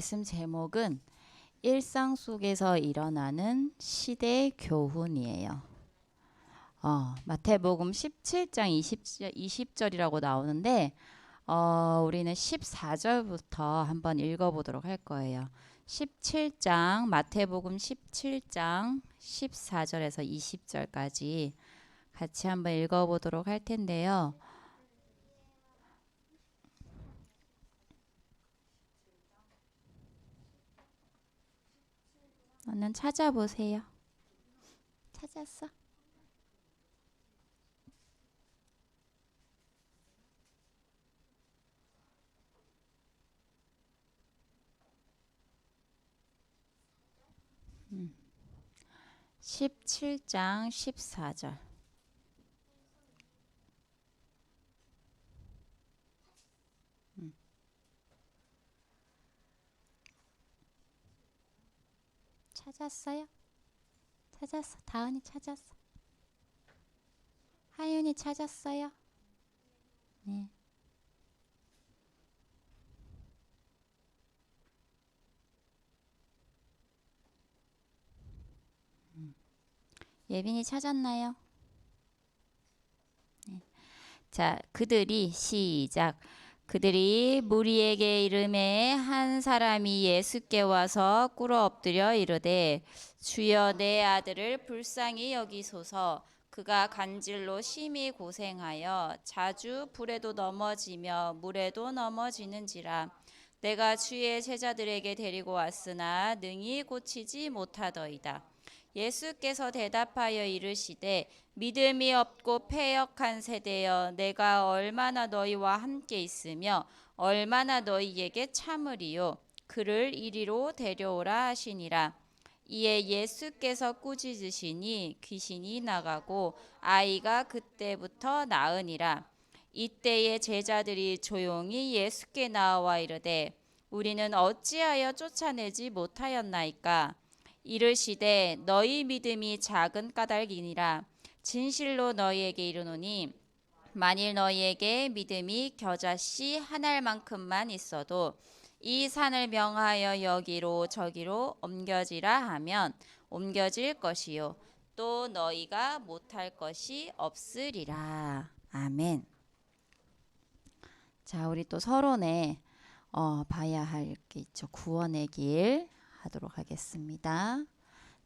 말씀 제목은 일상 속에서 일어나는 시대 교훈이에요. 마태복음 17장 20절이라고 나오는데 우리는 14절부터 한번 읽어보도록 할 거예요. 17장 마태복음 17장 14절에서 20절까지 같이 한번 읽어보도록 할 텐데요. 너는 찾아보세요. 찾았어? 음. 17장 14절. 찾았어요? 찾았어. 다은이 찾았어. 하윤이 찾았어요? 네. 예빈이 찾았나요? 네. 자, 그들이 시작. 그들이 무리에게 이르매 한 사람이 예수께 와서 꿇어 엎드려 이르되 주여 내 아들을 불쌍히 여기소서. 그가 간질로 심히 고생하여 자주 불에도 넘어지며 물에도 넘어지는지라. 내가 주의 제자들에게 데리고 왔으나 능히 고치지 못하더이다. 예수께서 대답하여 이르시되 믿음이 없고 패역한 세대여, 내가 얼마나 너희와 함께 있으며 얼마나 너희에게 참으리요. 그를 이리로 데려오라 하시니라. 이에 예수께서 꾸짖으시니 귀신이 나가고 아이가 그때부터 나으니라. 이때에 제자들이 조용히 예수께 나와 이르되 우리는 어찌하여 쫓아내지 못하였나이까. 이르시되 너희 믿음이 작은 까닭이니라. 진실로 너희에게 이르노니 만일 너희에게 믿음이 겨자씨 한 알만큼만 있어도 이 산을 명하여 여기로 저기로 옮겨지라 하면 옮겨질 것이요 또 너희가 못할 것이 없으리라. 아멘. 자, 우리 또 서론에 봐야 할 게 있죠. 구원의 길 하도록 하겠습니다.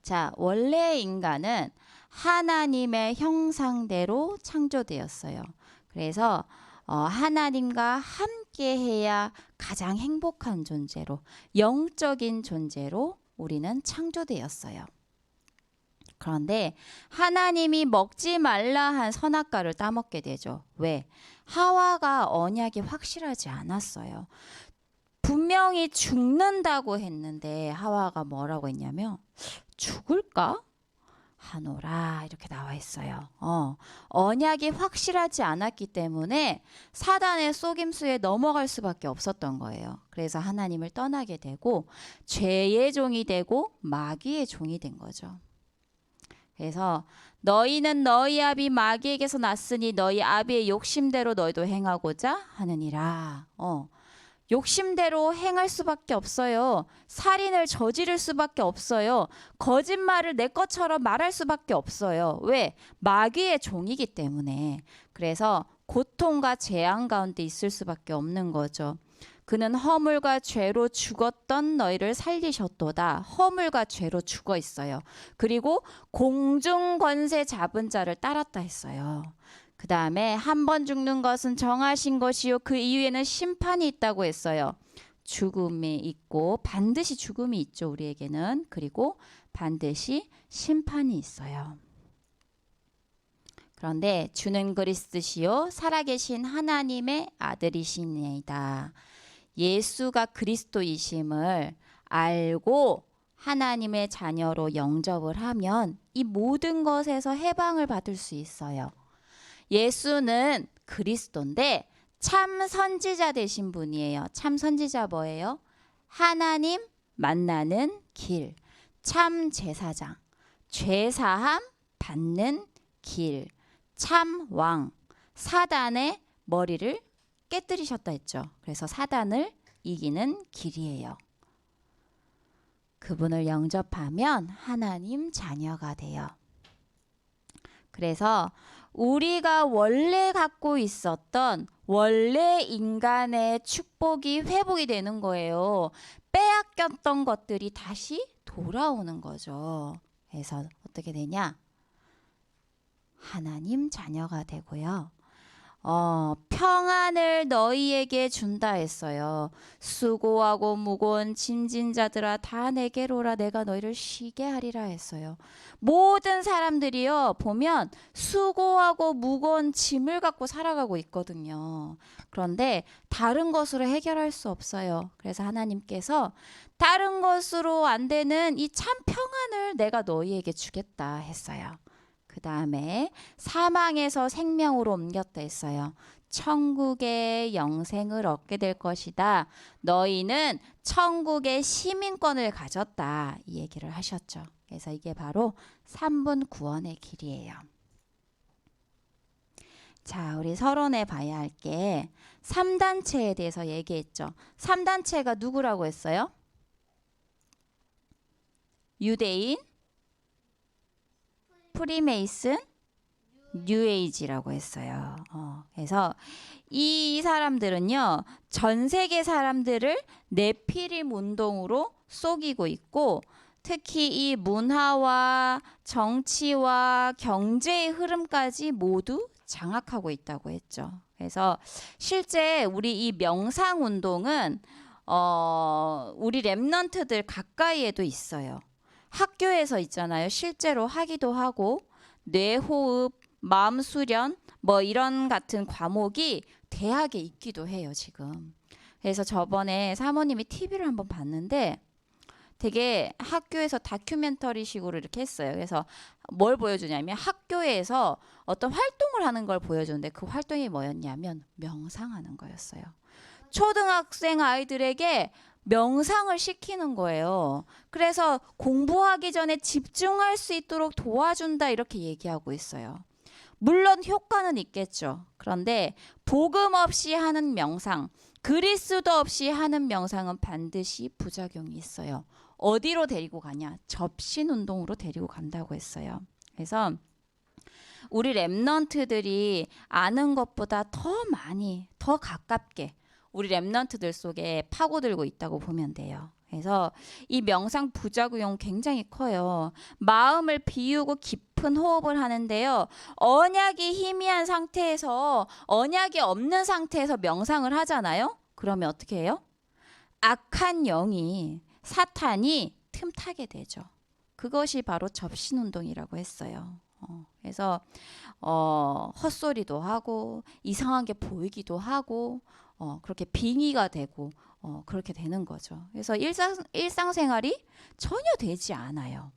자, 원래 인간은 하나님의 형상대로 창조되었어요. 그래서 하나님과 함께 해야 가장 행복한 존재로, 영적인 존재로 우리는 창조되었어요. 그런데 하나님이 먹지 말라 한 선악과를 따먹게 되죠. 왜? 하와가 언약이 확실하지 않았어요. 분명히 죽는다고 했는데 하와가 뭐라고 했냐면 죽을까? 하노라 이렇게 나와 있어요. 언약이 확실하지 않았기 때문에 사단의 속임수에 넘어갈 수밖에 없었던 거예요. 그래서 하나님을 떠나게 되고 죄의 종이 되고 마귀의 종이 된 거죠. 그래서 너희는 너희 아비 마귀에게서 났으니 너희 아비의 욕심대로 너희도 행하고자 하느니라. 욕심대로 행할 수밖에 없어요. 살인을 저지를 수밖에 없어요. 거짓말을 내 것처럼 말할 수밖에 없어요. 왜? 마귀의 종이기 때문에. 그래서 고통과 재앙 가운데 있을 수밖에 없는 거죠. 그는 허물과 죄로 죽었던 너희를 살리셨도다. 허물과 죄로 죽어 있어요. 그리고 공중 권세 잡은 자를 따랐다 했어요. 그 다음에 한 번 죽는 것은 정하신 것이요 그 이후에는 심판이 있다고 했어요. 죽음이 있고 반드시 죽음이 있죠. 우리에게는. 그리고 반드시 심판이 있어요. 그런데 주는 그리스도시요 살아계신 하나님의 아들이시니이다. 예수가 그리스도이심을 알고 하나님의 자녀로 영접을 하면 이 모든 것에서 해방을 받을 수 있어요. 예수는 그리스도인데 참 선지자 되신 분이에요. 참 선지자 뭐예요? 하나님 만나는 길, 참 제사장, 죄사함 받는 길, 참 왕, 사단의 머리를 깨뜨리셨다 했죠. 그래서 사단을 이기는 길이에요. 그분을 영접하면 하나님 자녀가 돼요. 그래서 우리가 원래 갖고 있었던 원래 인간의 축복이 회복이 되는 거예요. 빼앗겼던 것들이 다시 돌아오는 거죠. 그래서 어떻게 되냐? 하나님 자녀가 되고요. 평안을 너희에게 준다 했어요. 수고하고 무거운 짐진 자들아 다 내게로 오라 내가 너희를 쉬게 하리라 했어요. 모든 사람들이요 보면 수고하고 무거운 짐을 갖고 살아가고 있거든요. 그런데 다른 것으로 해결할 수 없어요. 그래서 하나님께서 다른 것으로 안 되는 이 참 평안을 내가 너희에게 주겠다 했어요. 그 다음에 사망에서 생명으로 옮겼다 했어요. 천국의 영생을 얻게 될 것이다. 너희는 천국의 시민권을 가졌다. 이 얘기를 하셨죠. 그래서 이게 바로 3분 구원의 길이에요. 자, 우리 서론에 봐야 할 게 3단체에 대해서 얘기했죠. 3단체가 누구라고 했어요? 유대인, 프리메이슨, 뉴에이지라고 했어요. 그래서 이 사람들은요, 전 세계 사람들을 네피림 운동으로 속이고 있고, 특히 이 문화와 정치와 경제의 흐름까지 모두 장악하고 있다고 했죠. 그래서 실제 우리 이 명상 운동은 우리 랩런트들 가까이에도 있어요. 학교에서 있잖아요. 실제로 하기도 하고 뇌호흡, 마음 수련 뭐 이런 같은 과목이 대학에 있기도 해요, 지금. 그래서 저번에 사모님이 TV를 한번 봤는데 되게 학교에서 다큐멘터리 식으로 이렇게 했어요. 그래서 뭘 보여주냐면 학교에서 어떤 활동을 하는 걸 보여주는데 그 활동이 뭐였냐면 명상하는 거였어요. 초등학생 아이들에게 명상을 시키는 거예요. 그래서 공부하기 전에 집중할 수 있도록 도와준다 이렇게 얘기하고 있어요. 물론 효과는 있겠죠. 그런데 복음 없이 하는 명상, 그리스도 없이 하는 명상은 반드시 부작용이 있어요. 어디로 데리고 가냐? 접신운동으로 데리고 간다고 했어요. 그래서 우리 랩런트들이 아는 것보다 더 많이, 더 가깝게 우리 랩런트들 속에 파고들고 있다고 보면 돼요. 그래서 이 명상 부작용 굉장히 커요. 마음을 비우고 깊은 호흡을 하는데요. 언약이 희미한 상태에서 언약이 없는 상태에서 명상을 하잖아요. 그러면 어떻게 해요? 악한 영이 사탄이 틈타게 되죠. 그것이 바로 접신운동이라고 했어요. 그래서 헛소리도 하고 이상한 게 보이기도 하고 그렇게 빙의가 되고 그렇게 되는 거죠. 그래서 일상생활이 전혀 되지 않아요.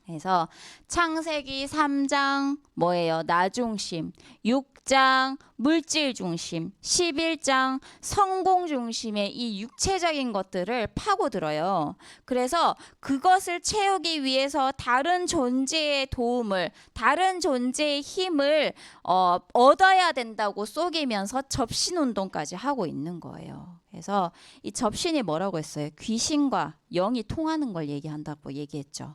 그래서 창세기 3장 뭐예요? 나 중심, 6장 물질 중심, 11장 성공 중심의 이 육체적인 것들을 파고들어요. 그래서 그것을 채우기 위해서 다른 존재의 도움을, 다른 존재의 힘을 얻어야 된다고 속이면서 접신운동까지 하고 있는 거예요. 그래서 이 접신이 뭐라고 했어요? 귀신과 영이 통하는 걸 얘기한다고 얘기했죠.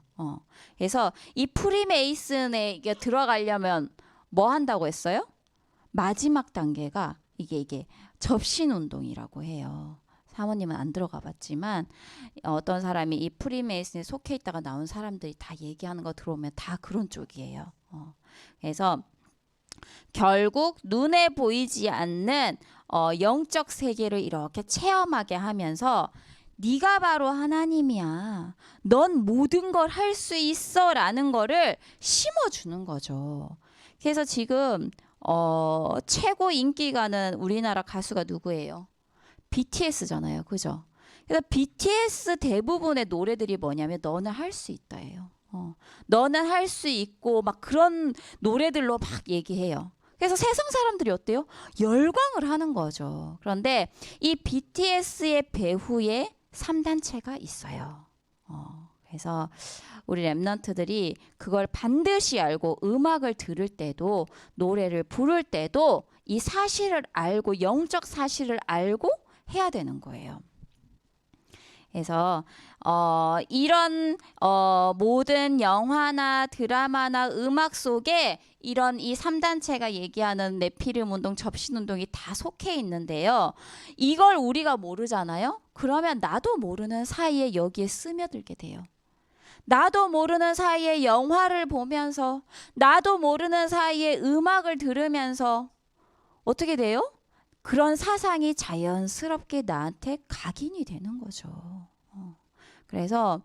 그래서 이 프리메이슨에 들어가려면 뭐 한다고 했어요? 마지막 단계가 이게 접신운동이라고 해요. 사모님은 안 들어가 봤지만 어떤 사람이 이 프리메이슨에 속해 있다가 나온 사람들이 다 얘기하는 거 들어오면 다 그런 쪽이에요. 그래서 결국 눈에 보이지 않는 영적 세계를 이렇게 체험하게 하면서 네가 바로 하나님이야. 넌 모든 걸 할 수 있어 라는 거를 심어주는 거죠. 그래서 지금 최고 인기 가는 우리나라 가수가 누구예요? BTS잖아요. 그죠? 그래서 BTS 대부분의 노래들이 뭐냐면 너는 할 수 있다예요. 너는 할 수 있고 막 그런 노래들로 막 얘기해요. 그래서 세상 사람들이 어때요? 열광을 하는 거죠. 그런데 이 BTS의 배후에 3단체가 있어요. 그래서 우리 랩런트들이 그걸 반드시 알고 음악을 들을 때도 노래를 부를 때도 이 사실을 알고 영적 사실을 알고 해야 되는 거예요. 그래서 이런 모든 영화나 드라마나 음악 속에 이런 이 3단체가 얘기하는 네피림 운동, 접신 운동이 다 속해 있는데요. 이걸 우리가 모르잖아요. 그러면 나도 모르는 사이에 여기에 스며들게 돼요. 나도 모르는 사이에 영화를 보면서, 나도 모르는 사이에 음악을 들으면서 어떻게 돼요? 그런 사상이 자연스럽게 나한테 각인이 되는 거죠. 그래서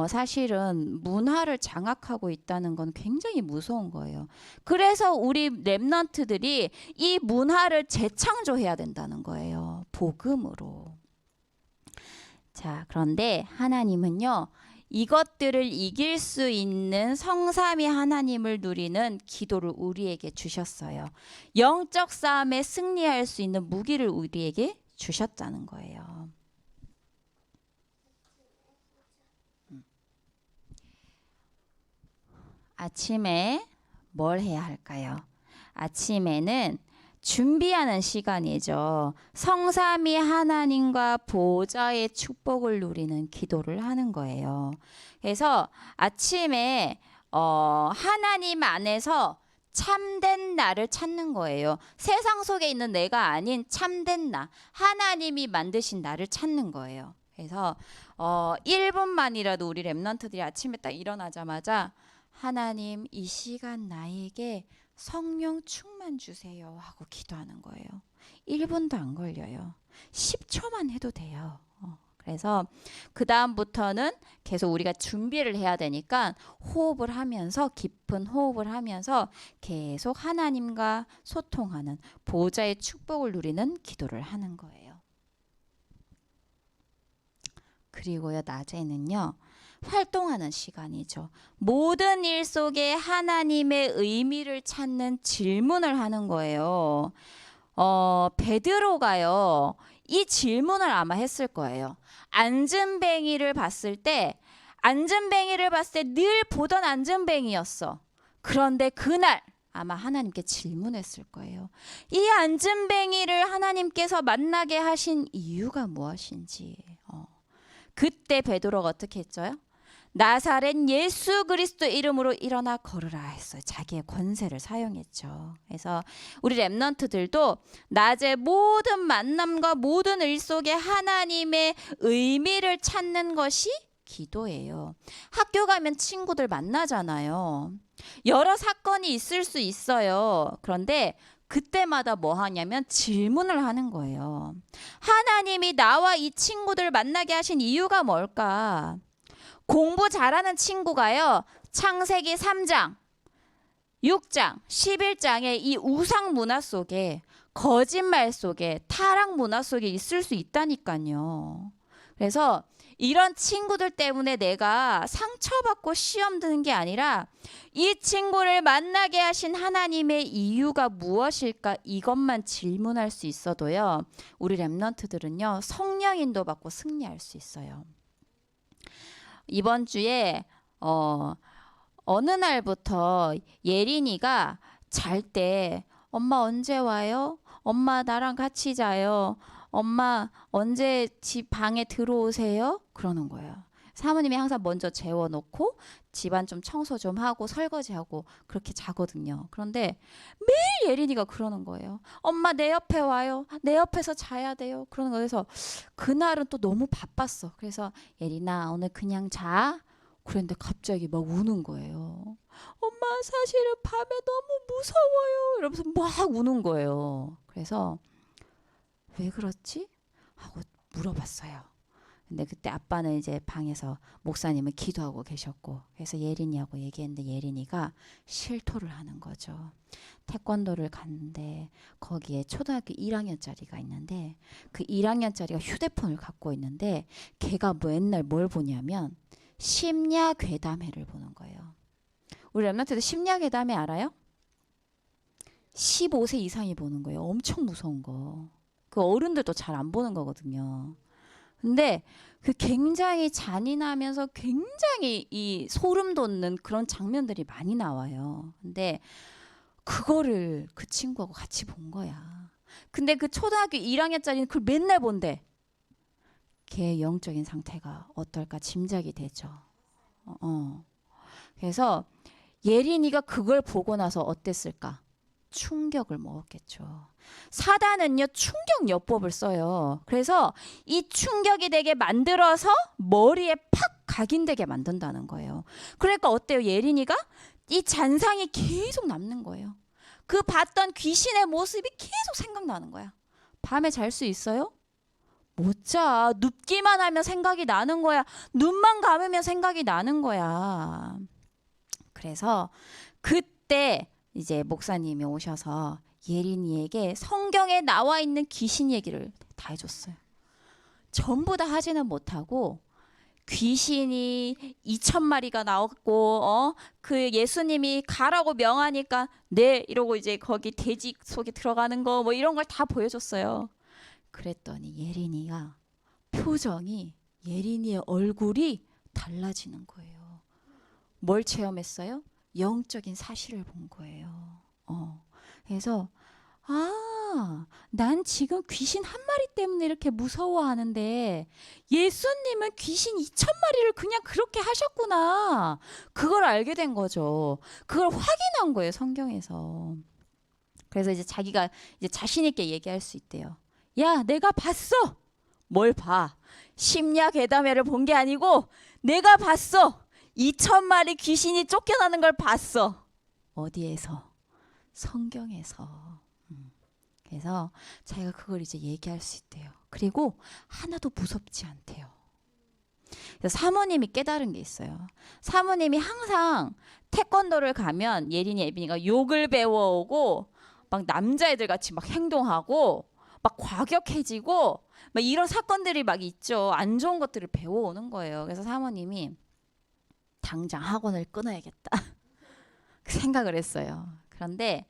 사실은 문화를 장악하고 있다는 건 굉장히 무서운 거예요. 그래서 우리 렘넌트들이 이 문화를 재창조해야 된다는 거예요. 복음으로. 자, 그런데 하나님은요, 이것들을 이길 수 있는 성삼위 하나님을 누리는 기도를 우리에게 주셨어요. 영적 싸움에 승리할 수 있는 무기를 우리에게 주셨다는 거예요. 아침에 뭘 해야 할까요? 아침에는 준비하는 시간이죠. 성삼위 하나님과 보좌의 축복을 누리는 기도를 하는 거예요. 그래서 아침에 하나님 안에서 참된 나를 찾는 거예요. 세상 속에 있는 내가 아닌 참된 나, 하나님이 만드신 나를 찾는 거예요. 그래서 1분만이라도 우리 렘넌트들이 아침에 딱 일어나자마자 하나님, 이 시간 나에게 성령 충만 주세요 하고 기도하는 거예요. 1분도 안 걸려요. 10초만 해도 돼요. 그래서 그 다음부터는 계속 우리가 준비를 해야 되니까 호흡을 하면서, 깊은 호흡을 하면서 계속 하나님과 소통하는, 보좌의 축복을 누리는 기도를 하는 거예요. 그리고요, 낮에는요, 활동하는 시간이죠. 모든 일 속에 하나님의 의미를 찾는 질문을 하는 거예요. 베드로가요, 이 질문을 아마 했을 거예요. 안전뱅이를 봤을 때 늘 보던 안전뱅이였어. 그런데 그날 아마 하나님께 질문했을 거예요. 이 안전뱅이를 하나님께서 만나게 하신 이유가 무엇인지. 그때 베드로가 어떻게 했죠? 나사렛 예수 그리스도 이름으로 일어나 걸으라 했어요. 자기의 권세를 사용했죠. 그래서 우리 렘넌트들도 낮에 모든 만남과 모든 일 속에 하나님의 의미를 찾는 것이 기도예요. 학교 가면 친구들 만나잖아요. 여러 사건이 있을 수 있어요. 그런데 그때마다 뭐 하냐면 질문을 하는 거예요. 하나님이 나와 이 친구들 만나게 하신 이유가 뭘까? 공부 잘하는 친구가요, 창세기 3장, 6장, 11장의 이 우상 문화 속에, 거짓말 속에, 타락 문화 속에 있을 수 있다니까요. 그래서 이런 친구들 때문에 내가 상처받고 시험 드는 게 아니라 이 친구를 만나게 하신 하나님의 이유가 무엇일까, 이것만 질문할 수 있어도요, 우리 렘넌트들은요, 성령 인도 받고 승리할 수 있어요. 이번 주에 어느 날부터 예린이가 잘 때 엄마 언제 와요? 엄마 나랑 같이 자요. 엄마 언제 집 방에 들어오세요? 그러는 거예요. 사모님이 항상 먼저 재워놓고 집안 좀 청소 좀 하고 설거지하고 그렇게 자거든요. 그런데 매일 예린이가 그러는 거예요. 엄마 내 옆에 와요. 내 옆에서 자야 돼요. 그러는 거여서 그날은 또 너무 바빴어. 그래서 예린아 오늘 그냥 자. 그랬는데 갑자기 막 우는 거예요. 엄마 사실은 밤에 너무 무서워요. 이러면서 막 우는 거예요. 그래서 왜 그렇지? 하고 물어봤어요. 근데 그때 아빠는 이제 방에서 목사님은 기도하고 계셨고, 그래서 예린이하고 얘기했는데 예린이가 실토를 하는 거죠. 태권도를 갔는데 거기에 초등학교 1학년짜리가 있는데 그 1학년짜리가 휴대폰을 갖고 있는데 걔가 맨날 뭘 보냐면 심야괴담회를 보는 거예요. 우리 렘넌트들 심야괴담회 알아요? 15세 이상이 보는 거예요. 엄청 무서운 거. 그 어른들도 잘 안 보는 거거든요. 근데 그 굉장히 잔인하면서 굉장히 이 소름 돋는 그런 장면들이 많이 나와요. 근데 그거를 그 친구하고 같이 본 거야. 근데 그 초등학교 1학년짜리는 그걸 맨날 본대. 걔의 영적인 상태가 어떨까 짐작이 되죠. 그래서 예린이가 그걸 보고 나서 어땠을까? 충격을 먹었겠죠. 사단은요, 충격요법을 써요. 그래서 이 충격이 되게 만들어서 머리에 팍 각인되게 만든다는 거예요. 그러니까 어때요? 예린이가 이 잔상이 계속 남는 거예요. 그 봤던 귀신의 모습이 계속 생각나는 거야. 밤에 잘 수 있어요? 못 자. 눕기만 하면 생각이 나는 거야. 눈만 감으면 생각이 나는 거야. 그래서 그때 이제 목사님이 오셔서 예린이에게 성경에 나와 있는 귀신 얘기를 다 해줬어요. 전부 다 하지는 못하고 귀신이 2,000마리가 나왔고 그 예수님이 가라고 명하니까 네 이러고 이제 거기 돼지 속에 들어가는 거 뭐 이런 걸 다 보여줬어요. 그랬더니 예린이가 표정이 예린이의 얼굴이 달라지는 거예요. 뭘 체험했어요? 영적인 사실을 본 거예요. 그래서 난 지금 귀신 한 마리 때문에 이렇게 무서워하는데 예수님은 귀신 2,000마리를 그냥 그렇게 하셨구나. 그걸 알게 된 거죠. 그걸 확인한 거예요, 성경에서. 그래서 이제 자기가 이제 자신 있게 얘기할 수 있대요. 야, 내가 봤어. 뭘 봐? 심야괴담회를 본 게 아니고 내가 봤어. 2,000마리 귀신이 쫓겨나는 걸 봤어. 어디에서? 성경에서. 그래서 자기가 그걸 이제 얘기할 수 있대요. 그리고 하나도 무섭지 않대요. 그래서 사모님이 깨달은 게 있어요. 사모님이 항상 태권도를 가면 예린이, 예빈이가 욕을 배워오고 막 남자애들 같이 막 행동하고 막 과격해지고 막 이런 사건들이 막 있죠. 안 좋은 것들을 배워오는 거예요. 그래서 사모님이 당장 학원을 끊어야겠다 생각을 했어요. 그런데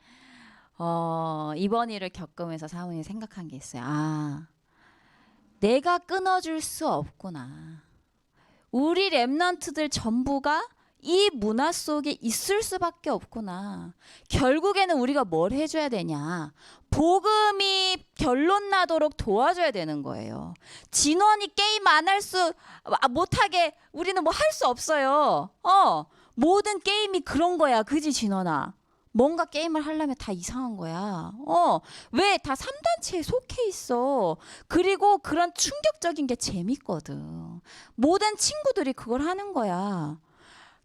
이번 일을 겪으면서 사모님이 생각한 게 있어요. 내가 끊어줄 수 없구나. 우리 랩런트들 전부가 이 문화 속에 있을 수밖에 없구나. 결국에는 우리가 뭘 해줘야 되냐. 복음이 결론 나도록 도와줘야 되는 거예요. 진원이 게임 안 할 수 못하게 우리는 뭐 할 수 없어요. 모든 게임이 그런 거야. 그지 진원아? 뭔가 게임을 하려면 다 이상한 거야. 왜? 다 3단체에 속해 있어. 그리고 그런 충격적인 게 재밌거든. 모든 친구들이 그걸 하는 거야.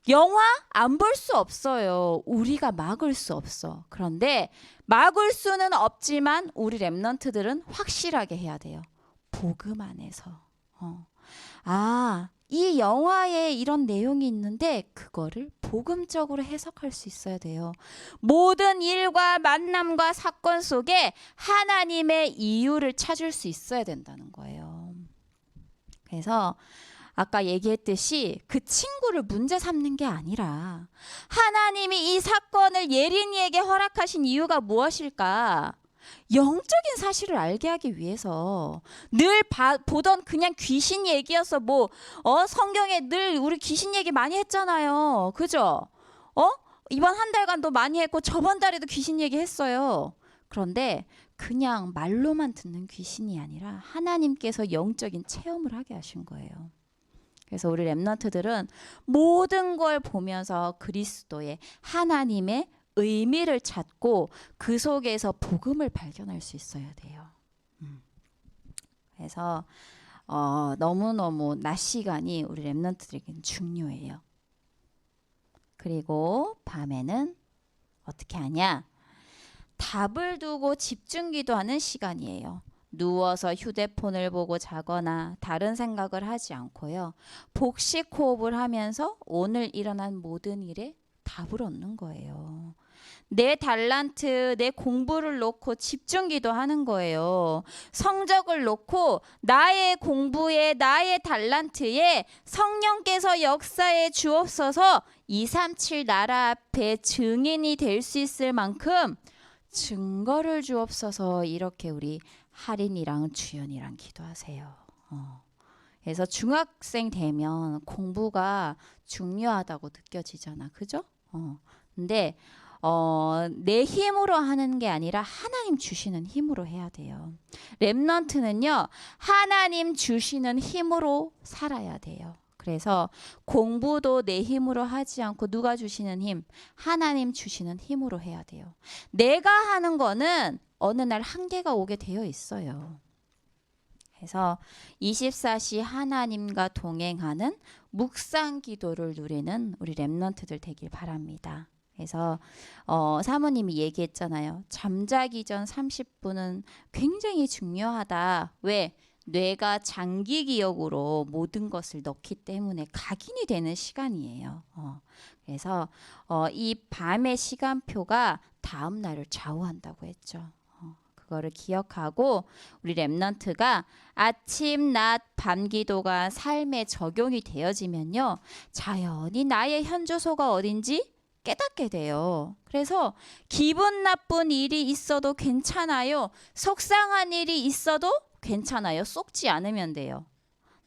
영화 안 볼 수 없어요. 우리가 막을 수 없어. 그런데 막을 수는 없지만 우리 랩런트들은 확실하게 해야 돼요. 복음 안에서. 이 영화에 이런 내용이 있는데 그거를 복음적으로 해석할 수 있어야 돼요. 모든 일과 만남과 사건 속에 하나님의 이유를 찾을 수 있어야 된다는 거예요. 그래서 아까 얘기했듯이 그 친구를 문제 삼는 게 아니라 하나님이 이 사건을 예린이에게 허락하신 이유가 무엇일까? 영적인 사실을 알게 하기 위해서. 늘 보던 그냥 귀신 얘기여서 성경에 늘 우리 귀신 얘기 많이 했잖아요. 그죠? 이번 한 달간도 많이 했고 저번 달에도 귀신 얘기 했어요. 그런데 그냥 말로만 듣는 귀신이 아니라 하나님께서 영적인 체험을 하게 하신 거예요. 그래서 우리 랩런트들은 모든 걸 보면서 그리스도의 하나님의 의미를 찾고 그 속에서 복음을 발견할 수 있어야 돼요. 그래서 너무너무 낮 시간이 우리 랩런트들에게는 중요해요. 그리고 밤에는 어떻게 하냐? 답을 두고 집중 기도하는 시간이에요. 누워서 휴대폰을 보고 자거나 다른 생각을 하지 않고요. 복식 호흡을 하면서 오늘 일어난 모든 일에 답을 얻는 거예요. 내 달란트, 내 공부를 놓고 집중 기도하는 거예요. 성적을 놓고 나의 공부에, 나의 달란트에 성령께서 역사해 주옵소서 237 나라 앞에 증인이 될 수 있을 만큼 증거를 주옵소서 이렇게 우리 하린이랑 주연이랑 기도하세요. 그래서 중학생 되면 공부가 중요하다고 느껴지잖아. 그죠? 근데 내 힘으로 하는 게 아니라 하나님 주시는 힘으로 해야 돼요. 렘넌트는요, 하나님 주시는 힘으로 살아야 돼요. 그래서 공부도 내 힘으로 하지 않고 누가 주시는 힘? 하나님 주시는 힘으로 해야 돼요. 내가 하는 거는 어느 날 한계가 오게 되어 있어요. 그래서 24시 하나님과 동행하는 묵상 기도를 누리는 우리 렘넌트들 되길 바랍니다. 그래서 사모님이 얘기했잖아요. 잠자기 전 30분은 굉장히 중요하다. 왜? 뇌가 장기 기억으로 모든 것을 넣기 때문에 각인이 되는 시간이에요. 그래서 이 밤의 시간표가 다음 날을 좌우한다고 했죠. 그거를 기억하고 우리 렘넌트가 아침, 낮, 밤 기도가 삶에 적용이 되어지면요. 자연히 나의 현주소가 어딘지 깨닫게 돼요. 그래서 기분 나쁜 일이 있어도 괜찮아요. 속상한 일이 있어도 괜찮아요. 쏟지 않으면 돼요.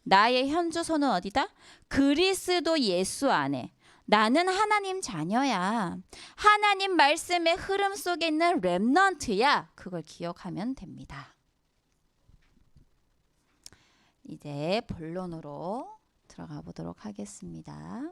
나의 현주소는 어디다? 그리스도 예수 안에. 나는 하나님 자녀야. 하나님 말씀의 흐름 속에 있는 렘넌트야. 그걸 기억하면 됩니다. 이제 본론으로 들어가 보도록 하겠습니다.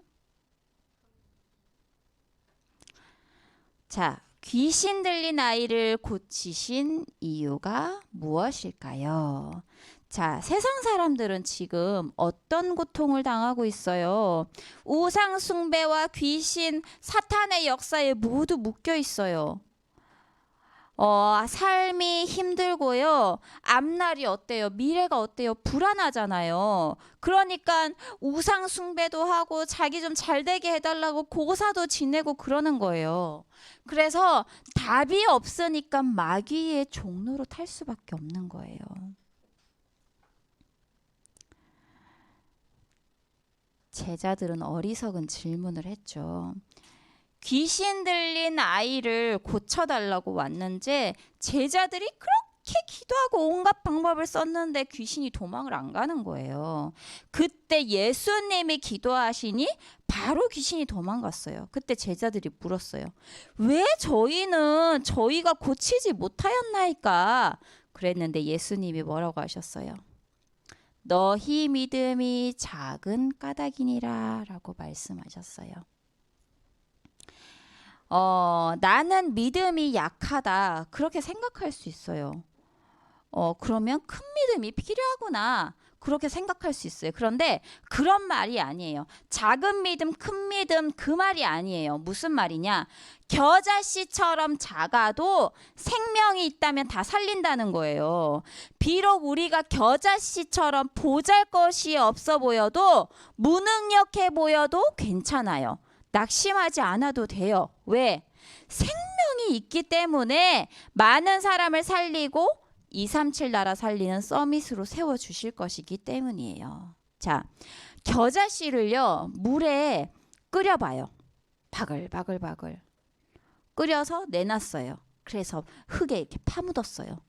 자, 귀신 들린 아이를 고치신 이유가 무엇일까요? 자, 세상 사람들은 지금 어떤 고통을 당하고 있어요? 우상 숭배와 귀신, 사탄의 역사에 모두 묶여 있어요. 삶이 힘들고요. 앞날이 어때요? 미래가 어때요? 불안하잖아요. 그러니까 우상 숭배도 하고 자기 좀 잘되게 해달라고 고사도 지내고 그러는 거예요. 그래서 답이 없으니까 마귀의 종로로 탈 수밖에 없는 거예요. 제자들은 어리석은 질문을 했죠. 귀신 들린 아이를 고쳐달라고 왔는데 제자들이 그렇게 기도하고 온갖 방법을 썼는데 귀신이 도망을 안 가는 거예요. 그때 예수님이 기도하시니 바로 귀신이 도망갔어요. 그때 제자들이 물었어요. 왜 저희가 고치지 못하였나이까? 그랬는데 예수님이 뭐라고 하셨어요? 너희 믿음이 작은 까닭이니라 라고 말씀하셨어요. 나는 믿음이 약하다. 그렇게 생각할 수 있어요. 그러면 큰 믿음이 필요하구나. 그렇게 생각할 수 있어요. 그런데 그런 말이 아니에요. 작은 믿음, 큰 믿음 그 말이 아니에요. 무슨 말이냐? 겨자씨처럼 작아도 생명이 있다면 다 살린다는 거예요. 비록 우리가 겨자씨처럼 보잘것이 없어 보여도 무능력해 보여도 괜찮아요. 낙심하지 않아도 돼요. 왜? 생명이 있기 때문에 많은 사람을 살리고 237 나라 살리는 서밋으로 세워주실 것이기 때문이에요. 자, 겨자씨를요 물에 끓여봐요. 바글바글바글 끓여서 내놨어요. 그래서 흙에 이렇게 파묻었어요.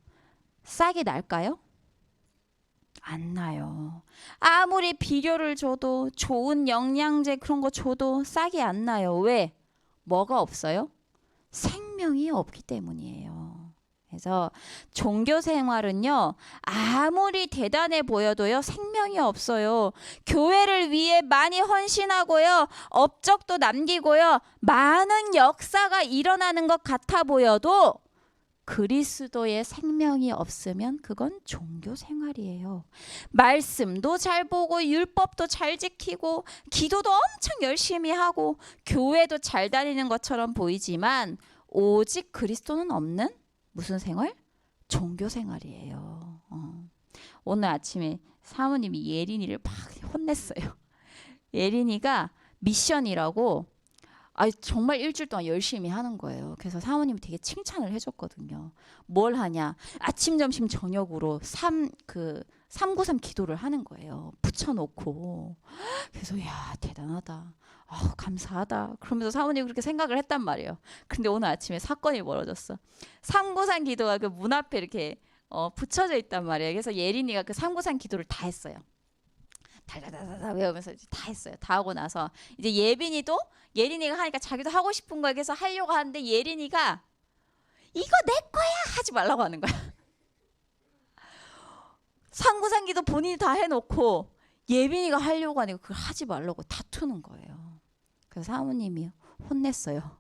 싹이 날까요? 안 나요. 아무리 비료를 줘도 좋은 영양제 그런 거 줘도 싹이 안 나요. 왜? 뭐가 없어요? 생명이 없기 때문이에요. 그래서 종교 생활은요 아무리 대단해 보여도요 생명이 없어요. 교회를 위해 많이 헌신하고요 업적도 남기고요 많은 역사가 일어나는 것 같아 보여도 그리스도의 생명이 없으면 그건 종교 생활이에요. 말씀도 잘 보고 율법도 잘 지키고 기도도 엄청 열심히 하고 교회도 잘 다니는 것처럼 보이지만 오직 그리스도는 없는 무슨 생활? 종교 생활이에요. 오늘 아침에 사모님이 예린이를 막 혼냈어요. 예린이가 미션이라고 정말 일주일 동안 열심히 하는 거예요. 그래서 사모님이 되게 칭찬을 해줬거든요. 뭘 하냐? 아침, 점심, 저녁으로 393 기도를 하는 거예요. 붙여놓고. 그래서 야 대단하다. 감사하다. 그러면서 사모님이 그렇게 생각을 했단 말이에요. 근데 오늘 아침에 사건이 벌어졌어. 393 기도가 그 문 앞에 이렇게 붙여져 있단 말이에요. 그래서 예린이가 그 393 기도를 다 했어요. 달달달달 외우면서 이제 다 했어요. 다 하고 나서 이제 예린이가 하니까 자기도 하고 싶은 거에 그래서 하려고 하는데 예린이가 이거 내 거야 하지 말라고 하는 거야. 상부상기도 본인이 다 해놓고 예빈이가 하려고 하니까 그걸 하지 말라고 다투는 거예요. 그래서 사모님이 혼냈어요.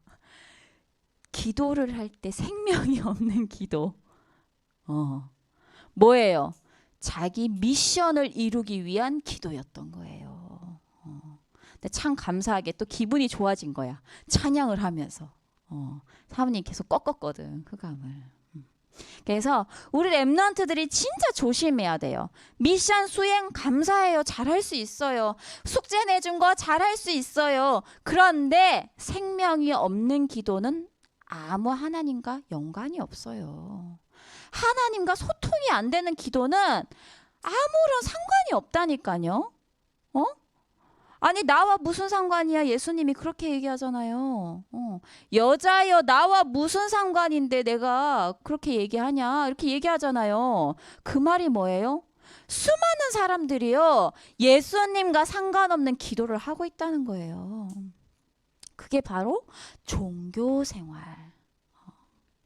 기도를 할 때 생명이 없는 기도. 뭐예요? 자기 미션을 이루기 위한 기도였던 거예요. 근데 참 감사하게 또 기분이 좋아진 거야. 찬양을 하면서. 사모님 계속 꺾었거든 그 감을. 그래서 우리 랩런트들이 진짜 조심해야 돼요. 미션 수행 감사해요. 잘할 수 있어요. 숙제 내준 거 잘할 수 있어요. 그런데 생명이 없는 기도는 아무 하나님과 연관이 없어요. 하나님과 소통이 안 되는 기도는 아무런 상관이 없다니까요. 아니 나와 무슨 상관이야? 예수님이 그렇게 얘기하잖아요. 여자여 나와 무슨 상관인데 내가 그렇게 얘기하냐? 이렇게 얘기하잖아요. 그 말이 뭐예요? 수많은 사람들이요 예수님과 상관없는 기도를 하고 있다는 거예요. 그게 바로 종교 생활.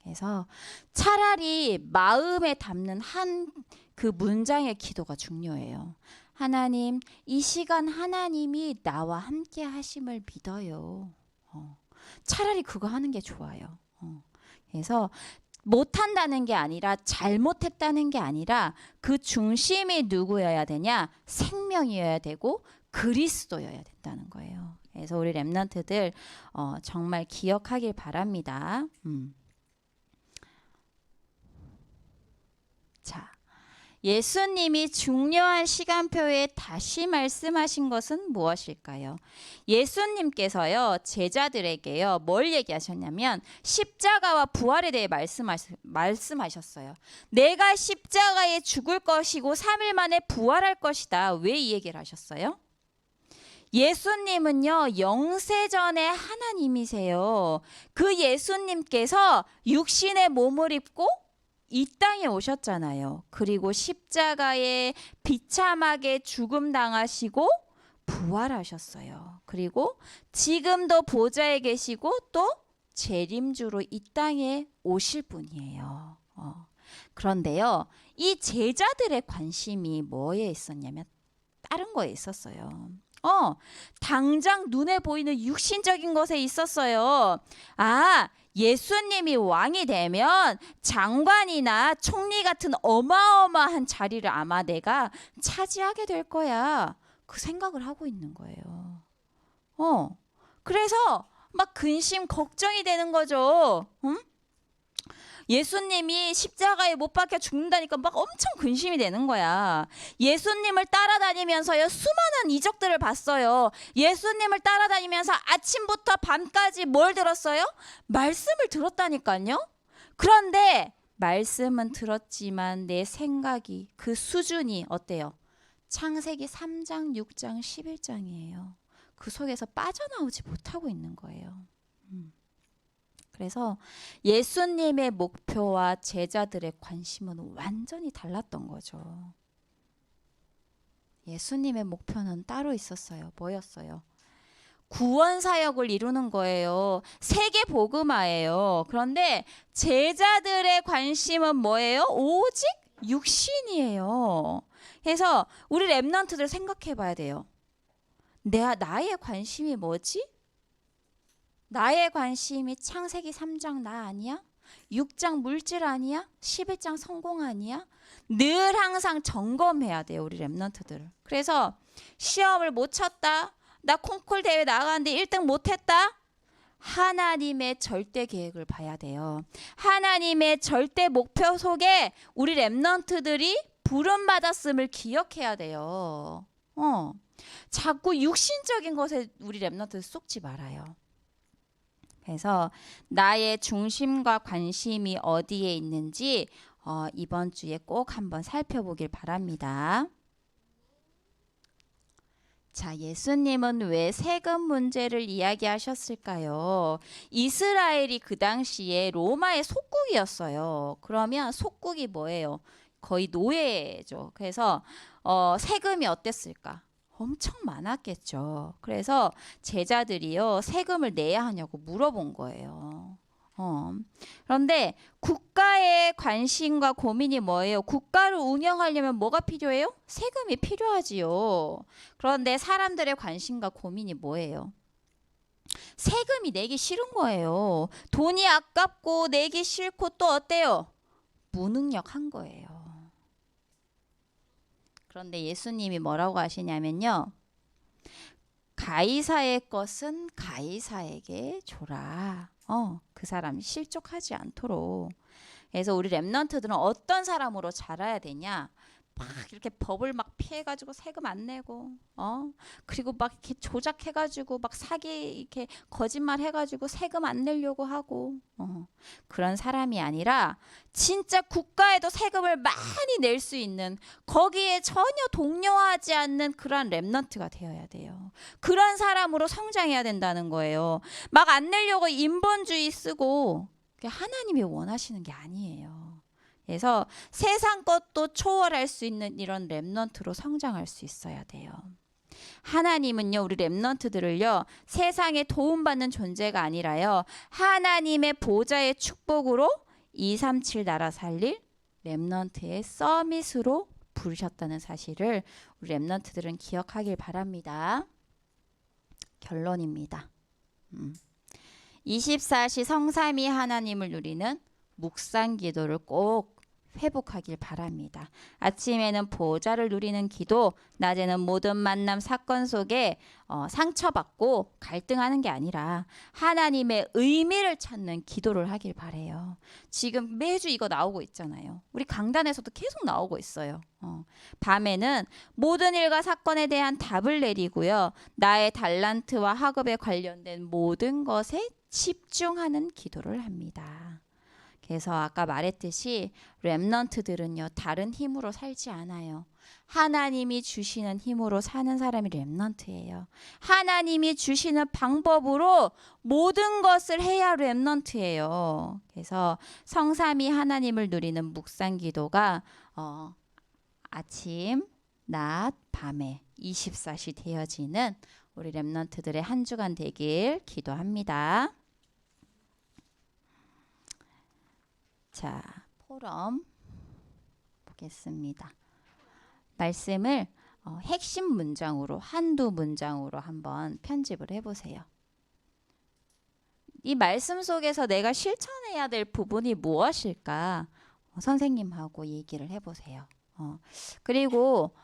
그래서 차라리 마음에 담는 한 그 문장의 기도가 중요해요. 하나님, 이 시간 하나님이 나와 함께 하심을 믿어요. 차라리 그거 하는 게 좋아요. 그래서 못한다는 게 아니라 잘못했다는 게 아니라 그 중심이 누구여야 되냐? 생명이어야 되고 그리스도여야 된다는 거예요. 그래서 우리 랩런트들 정말 기억하길 바랍니다. 자, 예수님이 중요한 시간표에 다시 말씀하신 것은 무엇일까요? 예수님께서요 제자들에게요 뭘 얘기하셨냐면 십자가와 부활에 대해 말씀하셨어요. 내가 십자가에 죽을 것이고 3일 만에 부활할 것이다. 왜 이 얘기를 하셨어요? 예수님은요 영세전의 하나님이세요. 그 예수님께서 육신의 몸을 입고 이 땅에 오셨잖아요. 그리고 십자가에 비참하게 죽음 당하시고 부활하셨어요. 그리고 지금도 보좌에 계시고 또 재림주로 이 땅에 오실 분이에요. 그런데요, 이 제자들의 관심이 뭐에 있었냐면 다른 거에 있었어요. 당장 눈에 보이는 육신적인 것에 있었어요. 예수님이 왕이 되면 장관이나 총리 같은 어마어마한 자리를 아마 내가 차지하게 될 거야. 그 생각을 하고 있는 거예요. 그래서 막 근심 걱정이 되는 거죠. 응? 예수님이 십자가에 못 박혀 죽는다니까 막 엄청 근심이 되는 거야. 예수님을 따라다니면서요 수많은 이적들을 봤어요. 예수님을 따라다니면서 아침부터 밤까지 뭘 들었어요? 말씀을 들었다니까요. 그런데 말씀은 들었지만 내 생각이 그 수준이 어때요? 창세기 3장, 6장, 11장이에요. 그 속에서 빠져나오지 못하고 있는 거예요. 그래서 예수님의 목표와 제자들의 관심은 완전히 달랐던 거죠. 예수님의 목표는 따로 있었어요. 뭐였어요? 구원 사역을 이루는 거예요. 세계 복음화예요. 그런데 제자들의 관심은 뭐예요? 오직 육신이에요. 그래서 우리 랩런트들 생각해 봐야 돼요. 나의 관심이 뭐지? 나의 관심이 창세기 3장 나 아니야? 6장 물질 아니야? 11장 성공 아니야? 늘 항상 점검해야 돼요. 우리 랩런트들을. 그래서 시험을 못 쳤다. 나 콩쿨 대회 나가는데 1등 못했다. 하나님의 절대 계획을 봐야 돼요. 하나님의 절대 목표 속에 우리 랩런트들이 부름받았음을 기억해야 돼요. 자꾸 육신적인 것에 우리 랩런트들 쏙지 말아요. 그래서 나의 중심과 관심이 어디에 있는지 이번 주에 꼭 한번 살펴보길 바랍니다. 자, 예수님은 왜 세금 문제를 이야기하셨을까요? 이스라엘이 그 당시에 로마의 속국이었어요. 그러면 속국이 뭐예요? 거의 노예죠. 그래서 세금이 어땠을까? 엄청 많았겠죠. 그래서 제자들이요, 세금을 내야 하냐고 물어본 거예요. 그런데 국가의 관심과 고민이 뭐예요? 국가를 운영하려면 뭐가 필요해요? 세금이 필요하지요. 그런데 사람들의 관심과 고민이 뭐예요? 세금이 내기 싫은 거예요. 돈이 아깝고 내기 싫고 또 어때요? 무능력한 거예요. 그런데 예수님이 뭐라고 하시냐면요. 가이사의 것은 가이사에게 줘라. 그 사람이 실족하지 않도록. 그래서 우리 랩런트들은 어떤 사람으로 자라야 되냐? 막 이렇게 법을 막 피해가지고 세금 안 내고, 그리고 막 이렇게 조작해가지고 막 사기 이렇게 거짓말 해가지고 세금 안 내려고 하고, 그런 사람이 아니라 진짜 국가에도 세금을 많이 낼 수 있는, 거기에 전혀 동요하지 않는 그런 랩런트가 되어야 돼요. 그런 사람으로 성장해야 된다는 거예요. 막 안 내려고 인본주의 쓰고, 그게 하나님이 원하시는 게 아니에요. 그래서 세상 것도 초월할 수 있는 이런 랩넌트로 성장할 수 있어야 돼요. 하나님은요, 우리 랩넌트들을요, 세상에 도움받는 존재가 아니라요, 하나님의 보좌의 축복으로 237 나라 살릴 랩넌트의 서밋으로 부르셨다는 사실을 우리 랩넌트들은 기억하길 바랍니다. 결론입니다. 24시 성삼위 하나님을 누리는 묵상 기도를 꼭 회복하길 바랍니다. 아침에는 보좌를 누리는 기도, 낮에는 모든 만남 사건 속에 상처받고 갈등하는 게 아니라 하나님의 의미를 찾는 기도를 하길 바래요. 지금 매주 이거 나오고 있잖아요. 우리 강단에서도 계속 나오고 있어요. 밤에는 모든 일과 사건에 대한 답을 내리고요. 나의 달란트와 학업에 관련된 모든 것에 집중하는 기도를 합니다. 그래서 아까 말했듯이 랩넌트들은요, 다른 힘으로 살지 않아요. 하나님이 주시는 힘으로 사는 사람이 랩넌트예요. 하나님이 주시는 방법으로 모든 것을 해야 랩넌트예요. 그래서 성삼위 하나님을 누리는 묵상 기도가 아침, 낮, 밤에 24시 되어지는 우리 랩넌트들의 한 주간 되길 기도합니다. 자, 포럼 보겠습니다. 말씀을 핵심 문장으로, 한두 문장으로 한번 편집을 해보세요. 이 말씀 속에서 내가 실천해야 될 부분이 무엇일까? 선생님하고 얘기를 해보세요. 그리고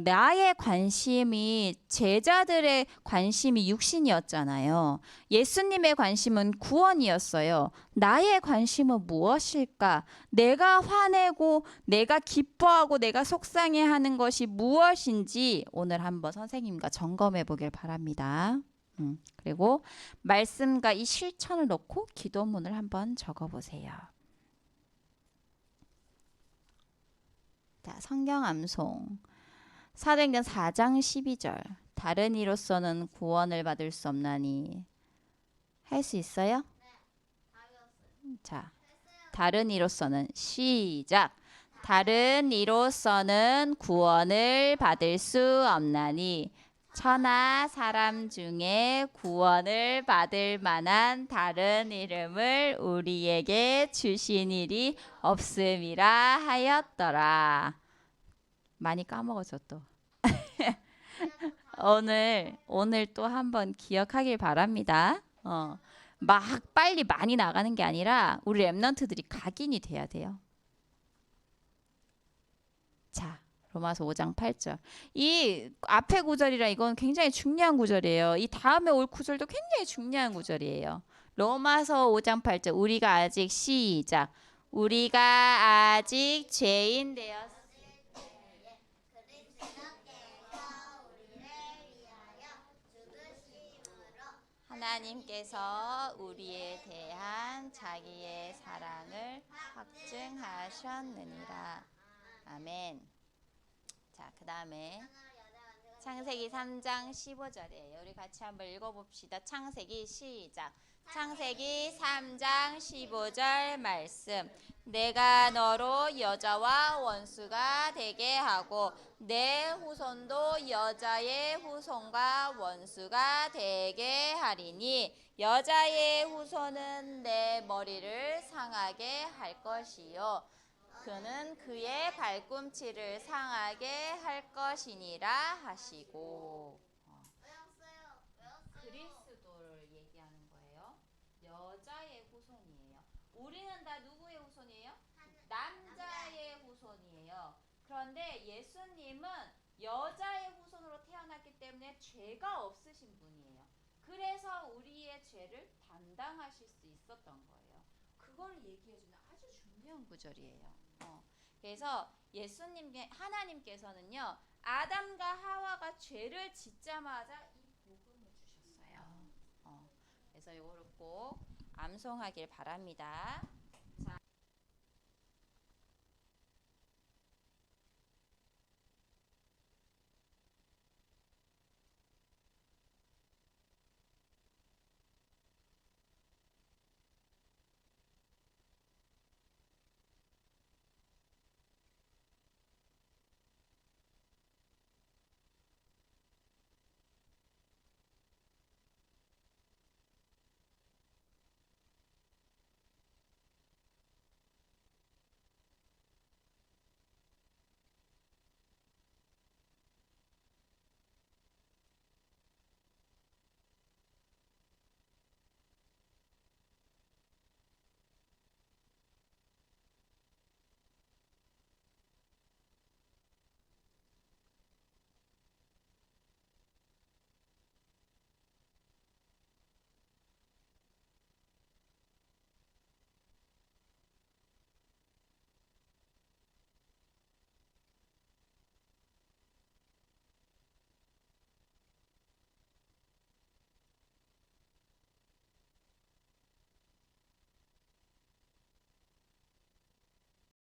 나의 관심이, 제자들의 관심이 육신이었잖아요. 예수님의 관심은 구원이었어요. 나의 관심은 무엇일까? 내가 화내고 내가 기뻐하고 내가 속상해하는 것이 무엇인지 오늘 한번 선생님과 점검해 보길 바랍니다. 그리고 말씀과 이 실천을 놓고 기도문을 한번 적어 보세요. 자, 성경 암송. 사도행전 4장 12절. 다른 이로서는 구원을 받을 수 없나니. 할 수 있어요? 자, 다른 이로서는 시작. 다른 이로서는 구원을 받을 수 없나니 천하 사람 중에 구원을 받을 만한 다른 이름을 우리에게 주시니리 없음이라 하였더라. 많이 까먹었죠 또. 오늘 또 한번 기억하길 바랍니다. 막 빨리 많이 나가는 게 아니라 우리 랩런트들이 각인이 돼야 돼요. 자, 로마서 5장 8절. 이 앞에 구절이라 이건 굉장히 중요한 구절이에요. 이 다음에 올 구절도 굉장히 중요한 구절이에요. 로마서 5장 8절. 우리가 아직 시작. 우리가 아직 죄인 되었 하나님께서 우리에 대한 자기의 사랑을 확증하셨느니라. 아멘. 자, 그 다음에 창세기 3장 15절이에요. 우리 같이 한번 읽어봅시다. 창세기 시작. 창세기 3장 15절 말씀. 내가 너로 여자와 원수가 되게 하고 내 후손도 여자의 후손과 원수가 되게 하리니 여자의 후손은 내 머리를 상하게 할 것이요 그는 그의 발꿈치를 상하게 할 것이니라 하시고 그리스도를 얘기하는 거예요. 여자의 후손이에요. 우리는 다 누구의 후손이에요? 남자의 후손이에요. 그런데 예수님은 여자의 후손으로 태어났기 때문에 죄가 없으신 분이에요. 그래서 우리의 죄를 담당하실 수 있었던 거예요. 그걸 얘기해주는 아주 중요한 구절이에요. 그래서 하나님께서는요 아담과 하와가 죄를 짓자마자 이 복음을 주셨어요. 그래서 이거를 꼭 암송하길 바랍니다.